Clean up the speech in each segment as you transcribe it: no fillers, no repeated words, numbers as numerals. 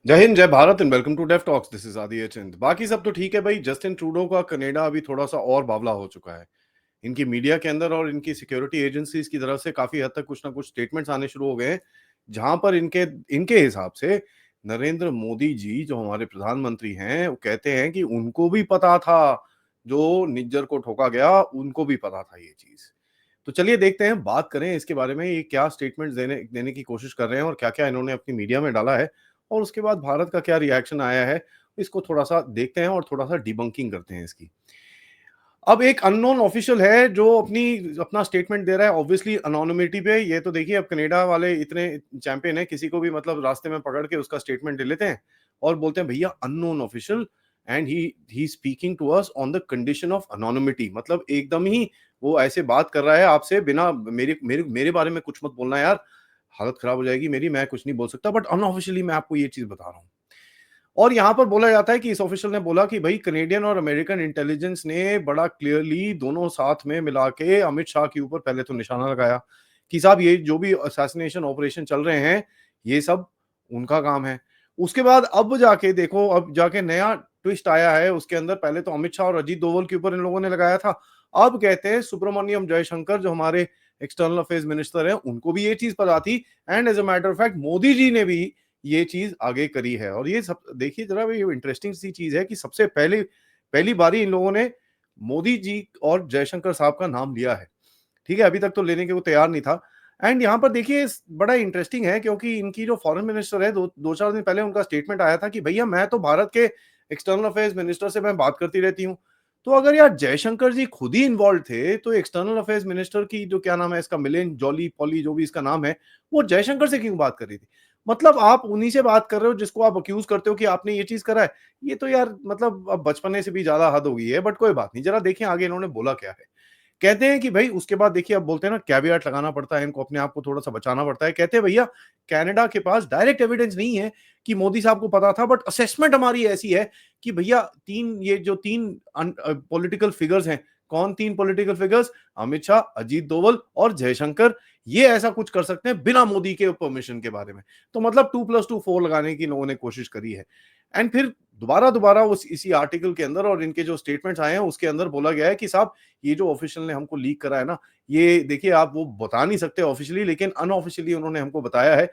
जय हिंद, जय Bharat and welcome to deaf talks. This is Aadi चिंद। बाकी सब तो ठीक है भाई। जस्टिन ट्रूडो का कनाडा अभी थोड़ा सा और बावला हो चुका है। इनकी मीडिया के अंदर और इनकी सिक्योरिटी एजेंसीज की तरफ से काफी हद तक कुछ ना कुछ स्टेटमेंट्स आने शुरू हो गए हैं, जहां पर इनके इनके हिसाब से नरेंद्र मोदी जी जो हमारे प्रधानमंत्री हैं वो कहते हैं कि उनको भी पता था, जो निज्जर को ठोका गया उनको भी पता था ये चीज। तो चलिए देखते हैं, बात करें इसके बारे में, ये क्या स्टेटमेंट्स देने देने की कोशिश कर रहे हैं और क्या क्या इन्होंने अपनी मीडिया में डाला है, और उसके बाद भारत का क्या रिएक्शन आया है। इसको थोड़ा सा देखते हैं और थोड़ा सा डिबंकिंग करते हैं इसकी। अब एक अननोन ऑफिशियल है जो अपना स्टेटमेंट दे रहा है, ऑब्वियसली अनोनिमिटी पे। ये तो देखिए, अब कनाडा वाले इतने चैंपियन है, किसी को भी मतलब रास्ते में पकड़ के उसका स्टेटमेंट ले लेते हैं और बोलते हैं भैया unknown official, and he speaking to us on the condition of anonymity. मतलब एकदम ही वो ऐसे बात कर रहा है आपसे, बिना मेरे मेरे मेरे बारे में कुछ मत बोलना यार, हालत खराब हो जाएगी मेरी, मैं कुछ नहीं बोल सकता, बट अनऑफिशियली मैं आपको ये चीज बता रहा हूँ। और यहां पर बोला जाता है कि इस ऑफिशियल ने बोला कि भाई कनेडियन और अमेरिकन इंटेलिजेंस ने बड़ा क्लियरली दोनों साथ में मिला के अमित शाह के ऊपर पहले तो निशाना लगाया कि साहब ये जो भी असैसिनेशन ऑपरेशन चल रहे हैं ये सब उनका काम है। उसके बाद अब जाके देखो, अब जाके नया ट्विस्ट आया है उसके अंदर। पहले तो अमित शाह और अजीत दोवल के ऊपर इन लोगों ने लगाया था, अब कहते हैं सुब्रमण्यम जयशंकर जो हमारे एक्सटर्नल अफेयर्स मिनिस्टर हैं उनको भी ये चीज पता थी, and as a matter of fact Modi ji ने भी ये चीज आगे करी है। और ये सब देखिए जरा, ये इंटरेस्टिंग सी चीज है कि सबसे पहले पहली बारी इन लोगों ने मोदी जी और जयशंकर साहब का नाम लिया है। ठीक है, अभी तक तो लेने के वो तैयार नहीं था। एंड यहाँ पर देखिए बड़ा इंटरेस्टिंग है क्योंकि इनकी जो फॉरेन मिनिस्टर है, दो चार दिन पहले उनका स्टेटमेंट आया था कि भैया मैं तो भारत के एक्सटर्नल अफेयर्स मिनिस्टर से मैं बात करती रहती हूँ। तो अगर यार जयशंकर जी खुद ही इन्वॉल्व थे तो एक्सटर्नल अफेयर्स मिनिस्टर की जो क्या नाम है इसका, मिलेन जॉली पॉली जो भी इसका नाम है, वो जयशंकर से क्यों बात कर रही थी? मतलब आप उन्हीं से बात कर रहे हो जिसको आप अक्यूज करते हो कि आपने ये चीज करा है। ये तो यार मतलब अब बचपने से भी ज्यादा हद हो गई है, बट कोई बात नहीं, जरा देखें आगे इन्होंने बोला क्या है। कहते हैं कि भाई उसके बाद देखिए, अब बोलते हैं ना कैविएट लगाना पड़ता है इनको, अपने आप को थोड़ा सा बचाना पड़ता है। कहते हैं भैया कनाडा के पास डायरेक्ट एविडेंस नहीं है कि मोदी साहब को पता था, बट असेसमेंट हमारी ऐसी है कि भैया ये जो तीन पॉलिटिकल फिगर्स हैं, कौन तीन पॉलिटिकल फिगर्स, अमित शाह, अजीत दोवल और जयशंकर, ये ऐसा कुछ कर सकते हैं बिना मोदी के परमिशन के बारे में। तो मतलब 2+2 4 लगाने की लोगों ने कोशिश करी है। एंड फिर दोबारा दोबारा उस इसी आर्टिकल के अंदर और इनके जो स्टेटमेंट्स आए हैं उसके अंदर बोला गया है कि साहब ये जो ऑफिशियल ने हमको लीक करा है ना, ये देखिए आप वो बता नहीं सकते ऑफिशियली, लेकिन अनऑफिशियली उन्होंने हमको बताया है।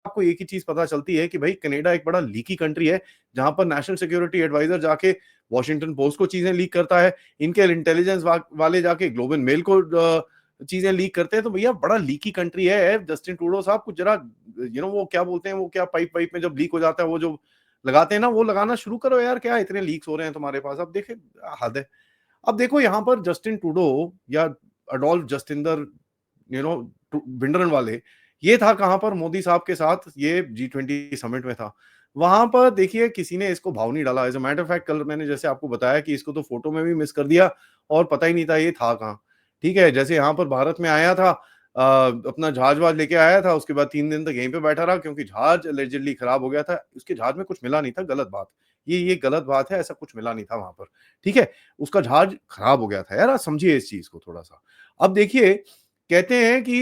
आपको एक ही चीज पता चलती है कि भाई कनाडा एक बड़ा लीकी कंट्री है, जहां पर नेशनल सिक्योरिटी एडवाइजर जाके वॉशिंगटन पोस्ट को चीजें लीक करता है, इनके इंटेलिजेंस वाले जाके ग्लोबल मेल को चीजें लीक करते हैं। तो भैया बड़ा लीकी कंट्री है। जस्टिन ट्रूडो साहब कुछ जरा वो क्या बोलते हैं, वो क्या पाइप पाइप में जब लीक हो जाता है वो जो लगाते हैं ना, वो लगाना शुरू करो यार, क्या इतने लीक्स हो रहे हैं तुम्हारे पास? अब देखे, हद है। अब देखो यहाँ पर जस्टिन ट्रूडो या अडोल्फ जस्टिंदर यू नो विंडरन वाले, ये था कहां पर, मोदी साहब के साथ ये G20 समिट में था। वहां पर देखिए किसी ने इसको भाव नहीं डाला। As a matter of fact कल मैंने जैसे आपको बताया कि इसको तो फोटो में भी मिस कर दिया और पता ही नहीं था ये था कहाँ। ठीक है, जैसे यहाँ पर भारत में आया था, अपना जहाज वाज लेके आया था, उसके बाद 3 दिन तक यहीं पे बैठा रहा क्योंकि जहाज एलिजिडली खराब हो गया था। उसके जहाज में कुछ मिला नहीं था, गलत बात, ये गलत बात है, ऐसा कुछ मिला नहीं था वहां पर। ठीक है, उसका जहाज खराब हो गया था यार, आप समझिए इस चीज को थोड़ा सा। अब देखिए, कहते हैं कि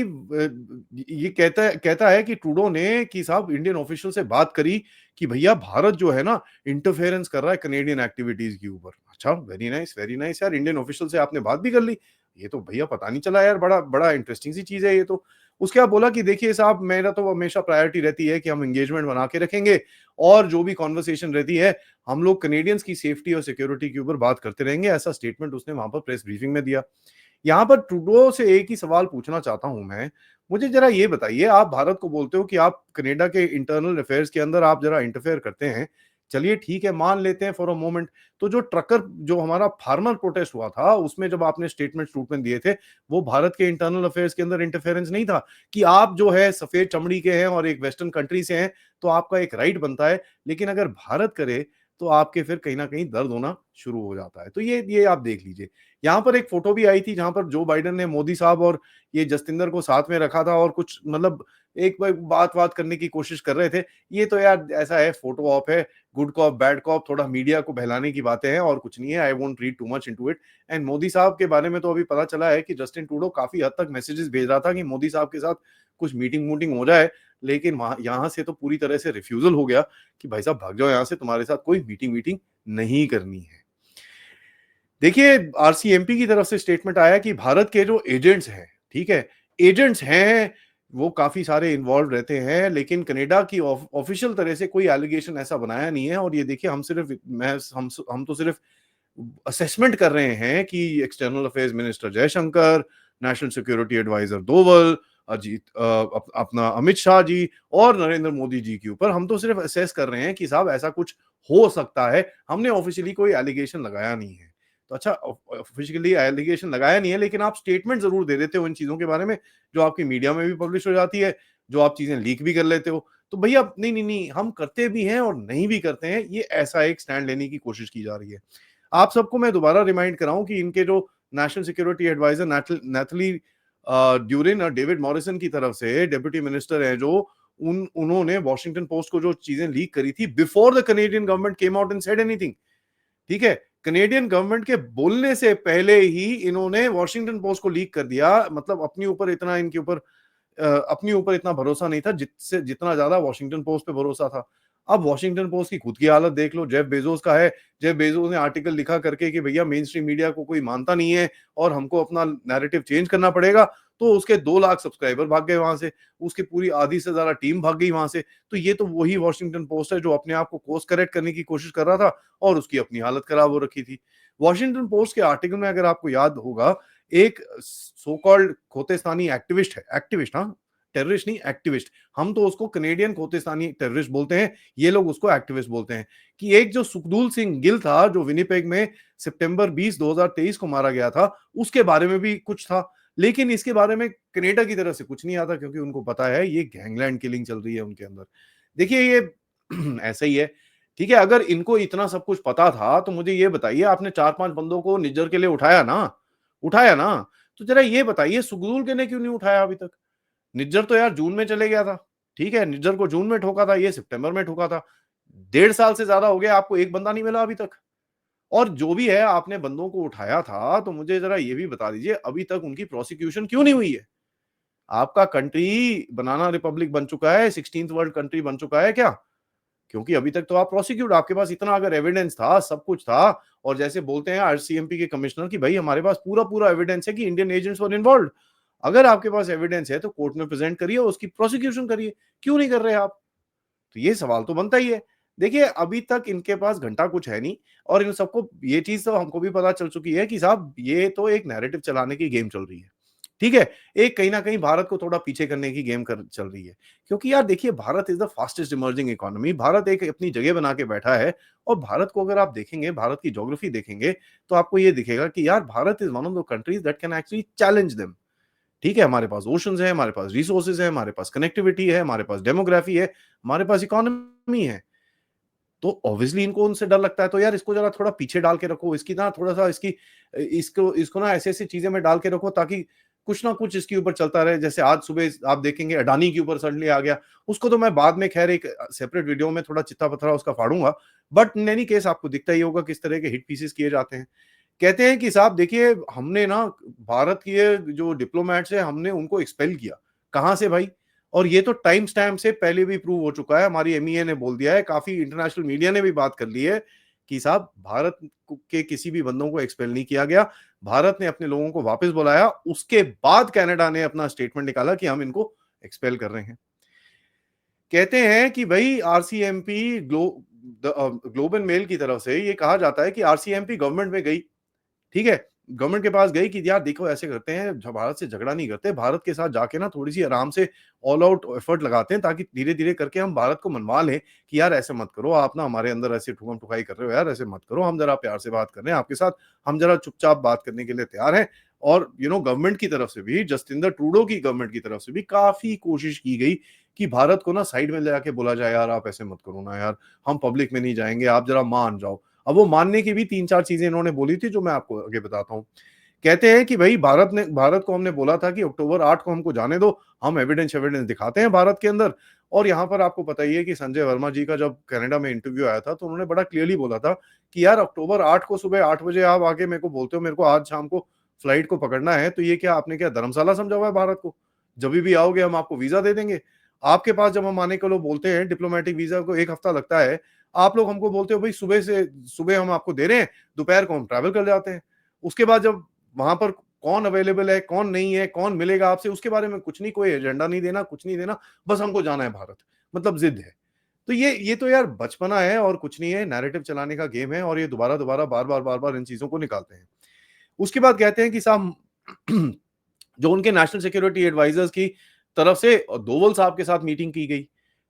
ये कहता है कि ट्रूडो ने कि साहब इंडियन ऑफिशियल से बात करी कि भैया भारत जो है ना इंटरफेरेंस कर रहा है कनेडियन एक्टिविटीज के ऊपर। अच्छा, वेरी नाइस यार, इंडियन ऑफिशियल से आपने बात भी कर ली, ये तो भैया पता नहीं चला यार, बड़ा बड़ा इंटरेस्टिंग सी चीज है ये तो। उसके बाद बोला कि देखिए साहब, मेरा तो हमेशा प्रायोरिटी रहती है कि हम एंगेजमेंट बना के रखेंगे और जो भी कॉन्वर्सेशन रहती है हम लोग कनेडियंस की सेफ्टी और सिक्योरिटी के ऊपर बात करते रहेंगे। ऐसा स्टेटमेंट उसने वहां पर प्रेस ब्रीफिंग में दिया। यहाँ पर ट्रूडो से एक ही सवाल पूछना चाहता हूं मैं, मुझे जरा ये बताइए, आप भारत को बोलते हो कि आप कनाडा के इंटरनल अफेयर्स के अंदर आप जरा इंटरफेयर करते हैं, चलिए ठीक है, मान लेते हैं फॉर अ मोमेंट। तो जो ट्रकर, जो हमारा फार्मर प्रोटेस्ट हुआ था, उसमें जब आपने स्टेटमेंट दिए थे, वो भारत के इंटरनल अफेयर्स के अंदर इंटरफेरेंस नहीं था कि आप जो है सफेद चमड़ी के हैं और एक वेस्टर्न कंट्री से हैं, तो आपका एक राइट बनता है, लेकिन अगर भारत करे तो आपके फिर कहीं ना कहीं दर्द होना शुरू हो जाता है। तो ये आप देख लीजिए। यहाँ पर एक फोटो भी आई थी जहां पर जो बाइडेन ने मोदी साहब और ये जस्टिंदर को साथ में रखा था और कुछ मतलब एक बात करने की कोशिश कर रहे थे। ये तो यार ऐसा है, फोटो ऑप है, गुड कॉप बैड कॉप, थोड़ा मीडिया को बहलाने की बातें हैं और कुछ नहीं है। I won't read too much into it. And Modi साहब के बारे में तो अभी पता चला है कि जस्टिन ट्रूडो काफी हद तक मैसेजेस भेज रहा था कि मोदी साहब के साथ कुछ मीटिंग हो जाए, लेकिन वहाँ यहाँ से तो पूरी तरह से रिफ्यूज़ल हो गया कि भाई साहब भाग जाओ यहाँ से, तुम्हारे साथ कोई मीटिंग वीटिंग नहीं करनी है। देखिए, आरसीएमपी की तरफ से स्टेटमेंट आया कि भारत के जो एजेंट्स हैं, ठीक है? एजेंट्स हैं, वो काफ़ी सारे इन्वॉल्व रहते हैं, लेकिन कनाडा की ऑफ़िशियल तरह से कोई एलिगेशन ऐसा बनाया नहीं है और ये देखिए हम सिर्फ़ मैं हम तो सिर्फ़ असेसमेंट कर रहे हैं कि external affairs minister Jaishankar, national security adviser Doval, अपना अमित शाह जी और नरेंद्र मोदी जी के ऊपर हम तो सिर्फ असेस कर रहे हैं कि साहब ऐसा कुछ हो सकता है। हमने ऑफिशियली कोई एलिगेशन लगाया नहीं है। तो अच्छा, ऑफिशियली एलिगेशन लगाया नहीं है, लेकिन आप स्टेटमेंट ज़रूर दे देते हो इन चीज़ों के बारे में, जो आपकी मीडिया में भी पब्लिश हो जाती है, जो आप चीज़ें लीक भी कर लेते हो। तो भैया नहीं, नहीं, नहीं, हम करते भी हैं और नहीं भी करते हैं, ये ऐसा एक स्टैंड लेने की कोशिश की जा रही है। आप सबको मैं दोबारा रिमाइंड कराऊं कि इनके जो नेशनल सिक्योरिटी एडवाइजर नैथली ड्यूरिन और डेविड मॉरिसन की तरफ से डेप्यूटी मिनिस्टर हैं, जो उन्होंने वॉशिंगटन पोस्ट को जो चीजें लीक करी थी before the Canadian government came out and said anything, ठीक है? कनेडियन गवर्नमेंट के बोलने से पहले ही इन्होंने वॉशिंगटन पोस्ट को लीक कर दिया। मतलब अपनी ऊपर इतना इनके ऊपर अपने ऊपर इतना भरोसा नहीं था जितसे जितना ज्यादा वॉशिंगटन पोस्ट पे भरोसा था। अब वॉशिंगटन पोस्ट की खुद की हालत देख लो, जेफ बेजोस का है। जेफ बेजोस ने आर्टिकल लिखा करके कि भैया मेन स्ट्रीम मीडिया को कोई मानता नहीं है और हमको अपना नैरेटिव चेंज करना पड़ेगा, तो उसके 2 लाख सब्सक्राइबर भाग गए वहां से, उसकी पूरी आधी से ज्यादा टीम भाग गई वहां से। तो ये तो वही वॉशिंगटन पोस्ट है जो अपने आप को कोर्स करेक्ट करने की कोशिश कर रहा था और उसकी अपनी हालत खराब हो रखी थी। वॉशिंगटन पोस्ट के आर्टिकल में अगर आपको याद होगा, एक सो कॉल्ड खोतेस्तानी एक्टिविस्ट है, एक्टिविस्ट, हाँ, टेररिस्ट नहीं, एक्टिविस्ट। हम तो उसको कनेडियन खोतेस्तानी टेररिस्ट बोलते हैं, ये लोग उसको एक्टिविस्ट बोलते हैं। कि एक जो सुखदूल सिंह गिल था, जो विनिपेग में सितंबर 20 2023 को मारा गया था, उसके बारे में भी कुछ था, लेकिन इसके बारे में कनाडा की तरफ से कुछ नहीं आता, क्योंकि उनको पता है ये गैंगलैंड किलिंग चल रही है उनके अंदर। देखिए ये ऐसा ही है, ठीक है? अगर इनको इतना सब कुछ पता था तो मुझे ये बताइए, आपने 4-5 बंदों को निज्जर के लिए उठाया ना, उठाया ना? तो जरा ये बताइए सुखदूल के ने क्यों नहीं उठाया अभी तक? निज्जर तो यार जून में चले गया था, ठीक है? निज्जर को जून में ठोका था, ये सितंबर में ठोका था। 1.5 साल से ज्यादा हो गया, आपको एक बंदा नहीं मिला अभी तक। और जो भी है, आपने बंदों को उठाया था, तो मुझे जरा ये भी बता दीजिए अभी तक उनकी प्रोसिक्यूशन क्यों नहीं हुई है? आपका कंट्री बनाना रिपब्लिक बन चुका है, 16th वर्ल्ड कंट्री बन चुका है क्या? क्योंकि अभी तक तो आप प्रोसिक्यूट, आपके पास इतना अगर एविडेंस था, सब कुछ था, और जैसे बोलते हैं आरसीएमपी के कमिश्नर कि भाई हमारे पास पूरा-पूरा एविडेंस है कि इंडियन एजेंट्स वर इन्वॉल्व्ड। अगर आपके पास एविडेंस है तो कोर्ट में प्रेजेंट करिए, उसकी प्रोसिक्यूशन करिए। क्यों नहीं कर रहे आप? तो ये सवाल तो बनता ही है। देखिए, अभी तक इनके पास घंटा कुछ है नहीं, और इन सबको ये चीज़ तो हमको भी पता चल चुकी है कि साहब ये तो एक नैरेटिव चलाने की गेम चल रही है। ठीक है? एक कहीं न कहीं भारत को थोड़ा पीछे करने की गेम कर चल रही है। क्योंकि यार देखिए, Bharat is the fastest emerging economy. Bharat एक अपनी जगह बना के बैठा है, और भारत को अगर आप देखेंगे, भारत की ज्योग्राफी देखेंगे, तो आपको ये दिखेगा कि यार Bharat is one of the countries that can actually challenge them. ठीक है? हमारे पास ओशंस है, हमारे पास रिसोर्सेज़ है, हमारे पास कनेक्टिविटी है, हमारे पास डेमोग्राफी है, हमारे पास इकोनॉमी है। तो ऑब्वियसली इनको उनसे डर लगता है, तो यार इसको जरा थोड़ा पीछे डाल के रखो, इसकी ना थोड़ा-सा इसको इसको ना ऐसी-ऐसी चीज़ें में डाल के रखो, ताकि कुछ ना कुछ इसके ऊपर चलता रहे। जैसे आज सुबह आप देखेंगे अडानी के ऊपर सडनली आ गया, उसको तो मैं बाद में खैर एक सेपरेट वीडियो में थोड़ा चिट्ठा-पत्थरा उसका फाड़ूँगा, बट इन एनी केस आपको दिखता ही होगा किस तरह के हिट पीसेस किए जाते हैं। कहते हैं कि साहब देखिए, हमने ना भारत के जो डिप्लोमैट्स हैं, हमने उनको एक्सपेल किया। कहाँ से भाई? और ये तो टाइम स्टैम्प से पहले भी प्रूव हो चुका है, हमारी एमईए ने बोल दिया है, काफ़ी इंटरनेशनल मीडिया ने भी बात कर ली है कि साहब भारत के किसी भी बंदों को एक्सपेल नहीं किया गया। भारत ने अपने लोगों को वापस बुलाया, उसके बाद कनाडा ने अपना स्टेटमेंट निकाला कि हम इनको एक्सपेल कर रहे हैं। कहते हैं कि भाई आरसीएमपी ग्लोब एंड मेल की तरफ से ये कहा जाता है कि आरसीएमपी गवर्नमेंट में गई, ठीक है? गवर्नमेंट के पास गई कि यार देखो ऐसे करते हैं, भारत से झगड़ा नहीं करते, भारत के साथ जाके ना थोड़ी-सी आराम से ऑल आउट एफर्ट लगाते हैं, ताकि धीरे-धीरे करके हम भारत को मनवा लें कि यार ऐसे मत करो, आप ना हमारे अंदर ऐसे ठुकम-ठुकाई कर रहे हो यार, ऐसे मत करो, हम ज़रा प्यार से बात कर रहे हैं आपके साथ, हम ज़रा चुपचाप बात करने के लिए तैयार हैं। और गवर्नमेंट की तरफ से भी, जस्टिन ट्रूडो की गवर्नमेंट की तरफ से भी काफ़ी कोशिश की गई कि भारत को ना साइड में ले जाके बोला जाए, यार आप ऐसे मत करो ना यार, हम पब्लिक में नहीं जाएँगे, आप ज़रा मान जाओ। अब वो मानने की भी 3-4 चीज़ें इन्होंने बोली थी, जो मैं आपको आगे बताता हूँ। कहते हैं कि भई भारत को हमने बोला था कि अक्टूबर 8 को हमको जाने दो, हम एविडेंस दिखाते हैं भारत के अंदर। और यहाँ पर आपको पता ही है कि संजय वर्मा जी का जब कनाडा में इंटरव्यू आया था, तो उन्होंने बड़ा क्लियरली बोला था कि यार अक्टूबर 8 को सुबह 8 बजे आप आके मेरे को बोलते हो मेरे को आज शाम को फ्लाइट को पकड़ना है, तो ये क्या आपने क्या धर्मशाला समझा हुआ है भारत को? जभी भी आओगे हम आपको वीज़ा दे देंगे। आपके पास जब हम आने के लोग बोलते हैं डिप्लोमेटिक वीजा को 1 हफ्ता लगता है, आप लोग हमको बोलते हो भाई सुबह हम आपको दे रहे हैं, दोपहर को हम ट्रैवल कर जाते हैं। उसके बाद जब वहाँ पर कौन अवेलेबल है, कौन नहीं है, कौन मिलेगा आपसे, उसके बारे में कुछ नहीं, कोई एजेंडा नहीं देना, कुछ नहीं देना, बस हमको जाना है भारत। मतलब ज़िद है। तो ये तो यार बचपना है और कुछ नहीं है, नैरेटिव चलाने का गेम है और ये दोबारा-दोबारा, बार-बार इन चीज़ों को निकालते हैं। उसके बाद कहते हैं कि साहब जो उनके नेशनल सिक्योरिटी एडवाइजर्स की तरफ से डोवल साहब के साथ मीटिंग की गई।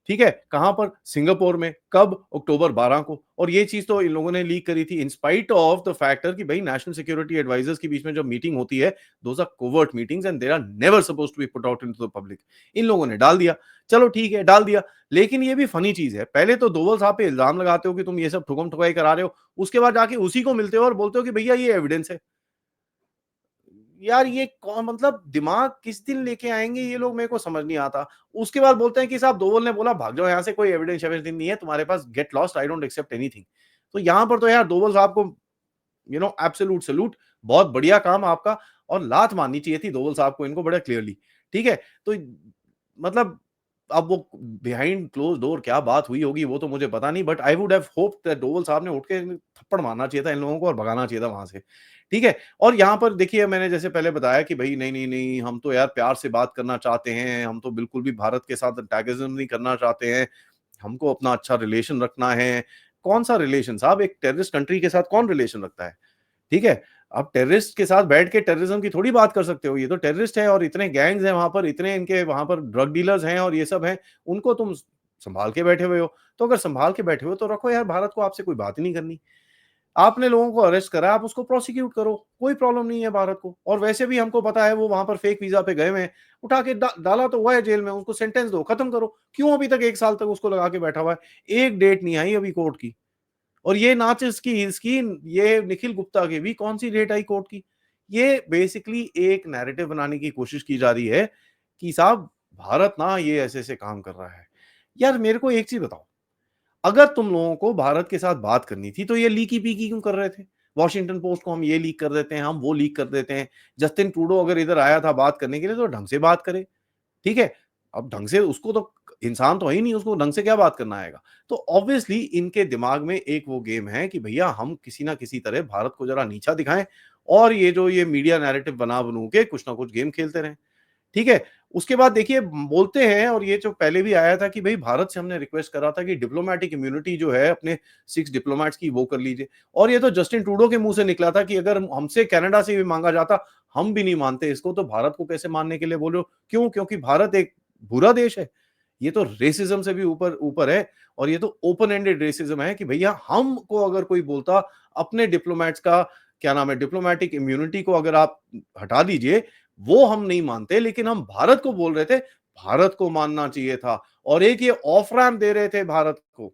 ठीक है? कहाँ पर? सिंगापुर में। कब? अक्टूबर 12 को। और ये चीज़ तो इन लोगों ने लीक करी थी in spite of the factor कि भई नेशनल सिक्योरिटी एडवाइजर्स के बीच में जब मीटिंग होती है, those are covert meetings and they are never supposed to be put out into the public. इन लोगों ने डाल दिया। चलो ठीक है, डाल दिया। लेकिन ये भी फनी चीज़ है। पहले तो डोवल साहब पे इल्ज़ाम लगाते हो कि तुम ये सब ठुकम-ठुकाई करा रहे हो। उसके बाद जाके उसी को मिलते हो और बोलते हो कि भैया ये एविडेंस है। यार ये कौन मतलब दिमाग किस दिन लेके आएँगे ये लोग मेरे को समझ नहीं आता। उसके बाद बोलते हैं कि साहब दोवल ने बोला भाग जाओ यहाँ से कोई एविडेंस नहीं है तुम्हारे पास get lost I don't accept anything. तो यहाँ पर तो यार दोवल साहब को एब्सोल्यूट सैल्यूट बहुत बढ़िया काम आपका और लात मारनी चाहिए थी दोवल साहब को इनको बड़ा क्लियरली। ठीक है? तो मतलब अब वो बिहाइंड क्लोज़ डोर क्या बात हुई होगी वो तो मुझे पता नहीं but I would have hoped that Doval साहब ने उठ के थप्पड़ मारना चाहिए था इन लोगों को और भगाना चाहिए था वहाँ से। ठीक है? और यहाँ पर देखिए मैंने जैसे पहले बताया कि भई नहीं, हम तो यार प्यार से बात करना चाहते हैं, हम तो बिल्कुल भी भारत के साथ एंटागनिज़्म नहीं करना चाहते हैं, हमको अपना अच्छा रिलेशन रखना है। कौन-सा रिलेशन साहब एक टेररिस्ट कंट्री के साथ कौन रिलेशन रखता है? ठीक है? आप टेररिस्ट के साथ बैठ के टेररिज़्म की थोड़ी बात कर सकते हो, ये तो टेररिस्ट है और इतने गैंग्स हैं वहाँ पर, इतने इनके वहाँ पर ड्रग डीलर्स हैं और ये सब हैं, उनको तुम सँभाल के बैठे हुए हो। तो अगर सँभाल के बैठे हो तो रखो यार भारत को आपसे कोई बात ही नहीं करनी। आपने लोगों को अरेस्ट करा, आप उसको प्रोसिक्यूट करो, कोई प्रॉब्लम नहीं है भारत को। और वैसे भी हमको पता है वो वहाँ पर फेक वीज़ा पे गए हुए हैं, उठा के डाला तो हुआ है जेल में, उसको सेंटेंस दो, खत्म करो। क्यों अभी तक 1 साल तक उसको लगा के बैठा हुआ है? एक डेट नहीं आई अभी कोर्ट की। और ये नाच इसकी ये निखिल गुप्ता की भी कौन-सी डेट आई कोर्ट की? ये बेसिकली एक नैरेटिव बनाने की कोशिश की जा रही है कि साहब भारत ना ये ऐसे-ऐसे काम कर रहा है। यार मेरे को एक चीज़ बताओ, अगर तुम लोगों को भारत के साथ बात करनी थी तो ये लीकी-पीकी क्यों कर रहे थे? वॉशिंगटन पोस्ट को हम ये लीक कर देते हैं, हम वो लीक कर देते हैं। जस्टिन ट्रूडो अगर इधर आया था बात करने के लिए तो ढंग से बात करे। ठीक है? अब ढंग से उसको तो इंसान तो है ही नहीं, उसको ढंग से क्या बात करना आएगा? तो ऑब्वियसली इनके दिमाग में एक वो गेम है कि भैया हम किसी न किसी तरह भारत को ज़रा नीचा दिखाएँ और ये जो ये मीडिया नैरेटिव बना-बनू के कुछ न कुछ गेम खेलते रहें। ठीक है? उसके बाद देखिए बोलते हैं और ये जो पहले भी आया था कि भई भारत से हमने रिक्वेस्ट करा था कि डिप्लोमैटिक इम्यूनिटी जो है अपने 6 डिप्लोमैट्स की वो कर लीजिए और ये तो जस्टिन ट्रूडो के मुँह से निकला था कि अगर हमसे कनाडा से भी माँगा जाता, हम भी नहीं मानते इसको, तो भारत को कैसे मानने के लिए बोल रहे हो? क्यों? क्योंकि भारत एक बुरा देश है। ये तो रेसिज़्म से भी ऊपर ऊपर है और ये तो ओपन एंडेड रेसिज़्म है कि भैया हमको अगर कोई बोलता अपने डिप्लोमैट्स का क्या नाम है डिप्लोमैटिक इम्यूनिटी को अगर आप हटा दीजिए, वो हम नहीं मानते लेकिन हम भारत को बोल रहे थे, भारत को मानना चाहिए था और एक ये ऑफ रैम्प दे रहे थे भारत को।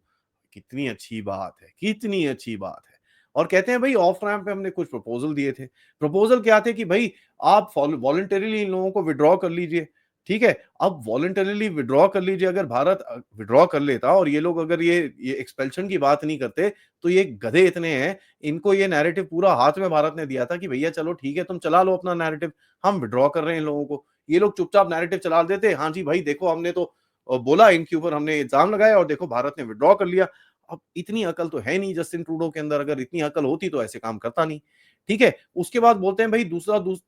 कितनी अच्छी बात है, कितनी अच्छी बात है। और कहते हैं भई ऑफ रैम्प पे हमने कुछ प्रपोज़ल दिए थे। प्रपोज़ल क्या थे कि भई आप वॉलंटरीली इन लोगों को विथड्रॉ कर लीजिए। ठीक है? अब वॉलंटरीली विथड्रॉ कर लीजिए अगर भारत विथड्रॉ कर लेता और ये लोग अगर ये एक्सपल्शन की बात नहीं करते, तो ये गधे इतने हैं, इनको ये नैरेटिव पूरा हाथ में भारत ने दिया था कि भैया चलो ठीक है तुम चला लो अपना नैरेटिव, हम विथड्रॉ कर रहे हैं इन लोगों को। ये लोग चुपचाप नैरेटिव चला देते, हाँ जी भाई देखो हमने तो बोला इनके ऊपर हमने इल्ज़ाम लगाया और देखो भारत ने विथड्रॉ कर लिया। अब इतनी अकल तो है नहीं जस्टिन ट्रूडो के अंदर, अगर इतनी अकल होती तो ऐसे काम करता नहीं। ठीक है? उसके बाद बोलते हैं भाई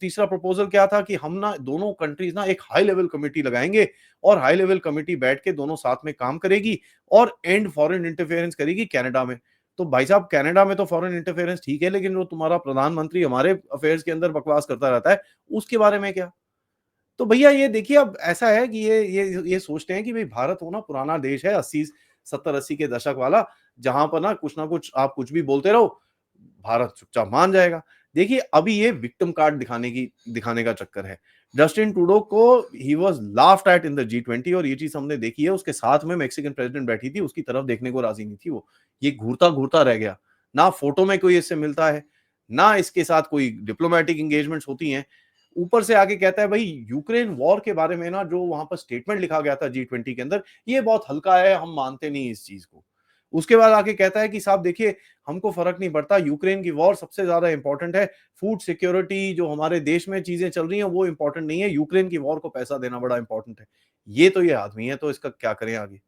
तीसरा प्रपोज़ल क्या था कि हम ना दोनों कंट्रीज़ ना एक हाई लेवल कमिटी लगाएँगे और हाई लेवल कमिटी बैठ के दोनों साथ में काम करेगी और एंड फॉरेन इंटरफेरेंस करेगी कनाडा में। तो भाई साहब कनाडा में तो फॉरेन इंटरफेरेंस ठीक है, लेकिन जो तुम्हारा प्रधानमंत्री हमारे अफेयर्स के अंदर बकवास करता रहता है, उसके बारे में क्या? तो भैया ये देखिए अब ऐसा है कि ये सोचते हैं कि भई भारत वो ना पुराना देश है 80 70-80 के दशक वाला, जहाँ पर ना कुछ आप कुछ भी बोलते रहो, भारत चुपचाप मान जाएगा। देखिए अभी ये विक्टिम कार्ड दिखाने का चक्कर है। जस्टिन ट्रूडो को he was laughed eight in the G20 और ये चीज़ हमने देखी है, उसके साथ में मेक्सिकन प्रेसिडेंट बैठी थी, उसकी तरफ देखने को राज़ी नहीं थी वो। ये घूरता-घूरता रह गया। ना फ़ोटो में कोई इससे मिलता है, ना इसके साथ कोई डिप्लोमैटिक एंगेजमेंट्स होती हैं। ऊपर से आके कहता है भाई यूक्रेन वॉर के बारे में ना जो वहां पर स्टेटमेंट लिखा गया था G20 के अंदर ये बहुत हल्का है, हम मानते नहीं इस चीज को। उसके बाद आके कहता है कि साहब देखिए हमको फर्क नहीं पड़ता, यूक्रेन की वॉर सबसे ज्यादा इंपॉर्टेंट है, फूड सिक्योरिटी जो हमारे देश में चीजें चल रही हैं वो इंपॉर्टेंट नहीं है, यूक्रेन की वॉर को पैसा देना बड़ा इंपॉर्टेंट है। ये तो ये आदमी है, तो इसका क्या करें आगे?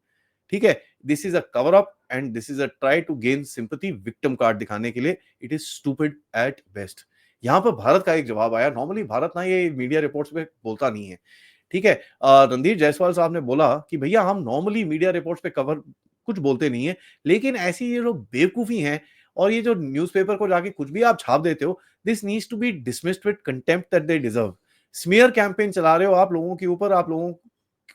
ठीक है? This is a cover up and this is a try to gain sympathy victim card दिखाने के लिए। It is stupid at best. यहाँ पर भारत का एक जवाब आया। नॉर्मली भारत ना ये मीडिया रिपोर्ट्स में बोलता नहीं है। ठीक है? रणधीर जायसवाल साहब ने बोला कि भैया हम नॉर्मली मीडिया रिपोर्ट्स पे कवर कुछ बोलते नहीं है, लेकिन ऐसी ये जो बेवकूफ़ी है और ये जो न्यूज़पेपर को जाके कुछ भी आप छाप देते हो, this needs to be dismissed with contempt that they deserve. Smear campaign चला रहे हो आप लोगों के ऊपर, आप लोगों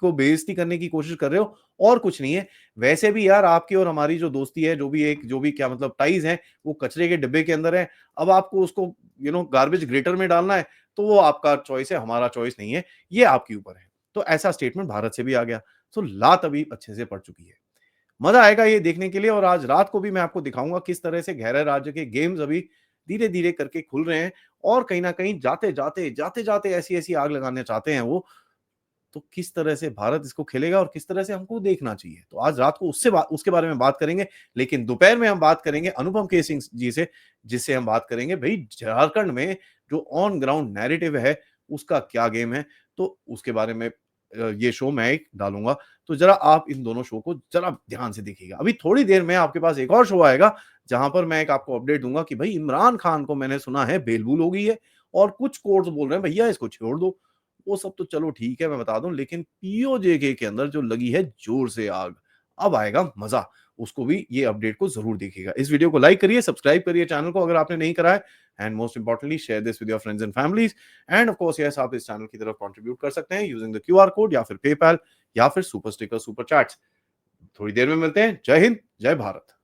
को बेइज़्ज़ती करने की कोशिश कर रहे हो और कुछ नहीं है। वैसे भी यार आपकी और हमारी जो दोस्ती है, जो भी क्या मतलब टाइज़ हैं, वो कचरे के डिब्बे के अंदर है। अब आपको उसको गार्बेज ग्रेटर में डालना है, तो वो आपका चॉइस है, हमारा चॉइस नहीं है। ये आपके ऊपर है। तो ऐसा स्टेटमेंट भारत से भी आ गया। तो लात अभी अच्छे से पड़ चुकी है। मज़ा आएगा ये देखने के लिए और आज रात को भी मैं आपको दिखाऊँगा किस तरह से गहरे राज्य के गेम्स अभी धीरे-धीरे करके खुल रहे हैं और कहीं न कहीं जाते-जाते ऐसी-ऐसी आग लगाना चाहते हैं वो, तो किस तरह से भारत इसको खेलेगा और किस तरह से हमको देखना चाहिए। तो आज रात को उसके बारे में बात करेंगे, लेकिन दोपहर में हम बात करेंगे अनुपम के सिंह जी से, जिससे हम बात करेंगे भई झारखंड में जो ऑन ग्राउंड नैरेटिव है, उसका क्या गेम है? तो उसके बारे में ये शो मैं एक डालूँगा, तो ज़रा आप इन दोनों शो को ज़रा ध्यान से देखिएगा। अभी थोड़ी देर में आपके पास एक और शो आएगा, जहाँ पर मैं एक आपको अपडेट दूँगा कि भई इमरान खान को मैंने सुना है बेल-बूल हो गई है और कुछ कोर्ट्स बोल रहे हैं भैया इसको छोड़ दो। वो सब तो चलो ठीक है मैं बता दूँ, लेकिन पीओजेके के अंदर जो लगी है ज़ोर से आग, अब आएगा मज़ा। उसको भी ये अपडेट को ज़रूर देखिएगा। इस वीडियो को लाइक करिए, सब्सक्राइब करिए चैनल को अगर आपने नहीं करा है and most importantly share this with your friends and families end of course yes आप इस चैनल की तरफ कंट्रीब्यूट कर सकते हैं यूजिंग द क्यूआर कोड या फिर पेपैल या फिर सुपर स्टिकर, सुपर चैट्स। थोड़ी देर में मिलते हैं। जय हिंद, जय भारत।